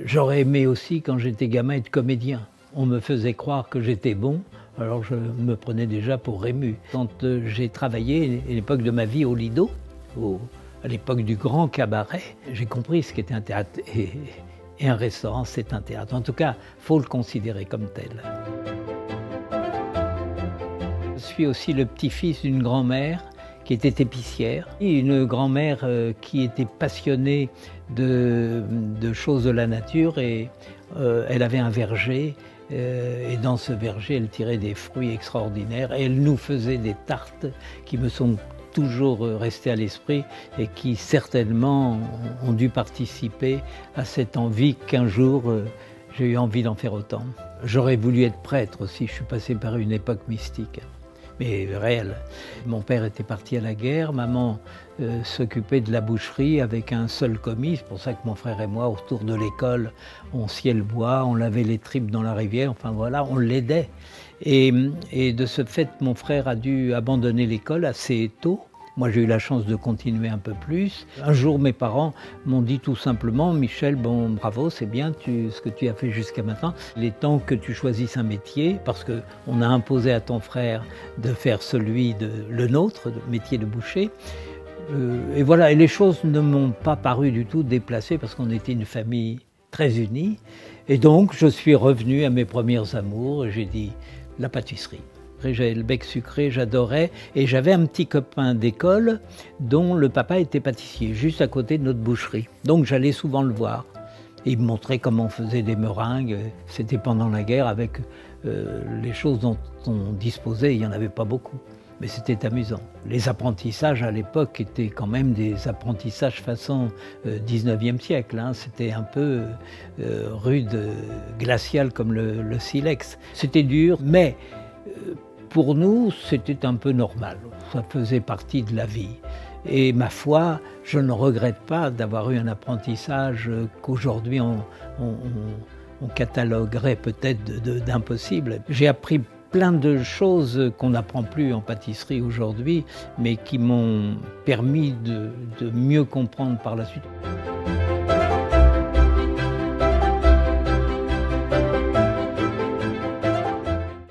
J'aurais aimé aussi, quand j'étais gamin, être comédien. On me faisait croire que j'étais bon, alors je me prenais déjà pour Rému. Quand j'ai travaillé, à l'époque de ma vie, au Lido, à l'époque du grand cabaret, j'ai compris ce qu'était un théâtre. Et un restaurant, c'est un théâtre. En tout cas, il faut le considérer comme tel. Je suis aussi le petit-fils d'une grand-mère qui était épicière, et une grand-mère qui était passionnée de choses de la nature, et elle avait un verger, et dans ce verger, elle tirait des fruits extraordinaires, et elle nous faisait des tartes qui me sont toujours restées à l'esprit et qui certainement ont dû participer à cette envie qu'un jour j'ai eu envie d'en faire autant. J'aurais voulu être prêtre aussi, je suis passé par une époque mystique, mais réelle. Mon père était parti à la guerre, maman s'occupait de la boucherie avec un seul commis. C'est pour ça que mon frère et moi, autour de l'école, on sciait le bois, on lavait les tripes dans la rivière, enfin voilà, on l'aidait. Et de ce fait, mon frère a dû abandonner l'école assez tôt. Moi, j'ai eu la chance de continuer un peu plus. Un jour, mes parents m'ont dit tout simplement: Michel, bon, bravo, c'est bien ce que tu as fait jusqu'à maintenant. Il est temps que tu choisisses un métier, parce qu'on a imposé à ton frère de faire le nôtre, le métier de boucher. Et voilà, et les choses ne m'ont pas paru du tout déplacées, parce qu'on était une famille très unie. Et donc, je suis revenu à mes premiers amours, et j'ai dit la pâtisserie. J'avais le bec sucré, j'adorais, et j'avais un petit copain d'école dont le papa était pâtissier, juste à côté de notre boucherie. Donc j'allais souvent le voir. Et il me montrait comment on faisait des meringues. C'était pendant la guerre, avec les choses dont on disposait, il n'y en avait pas beaucoup. Mais c'était amusant. Les apprentissages à l'époque étaient quand même des apprentissages façon 19e siècle. Hein. C'était un peu rude, glacial comme le silex. C'était dur, mais pour nous, c'était un peu normal. Ça faisait partie de la vie. Et ma foi, je ne regrette pas d'avoir eu un apprentissage qu'aujourd'hui on cataloguerait peut-être d'impossible. J'ai appris plein de choses qu'on n'apprend plus en pâtisserie aujourd'hui, mais qui m'ont permis de mieux comprendre par la suite.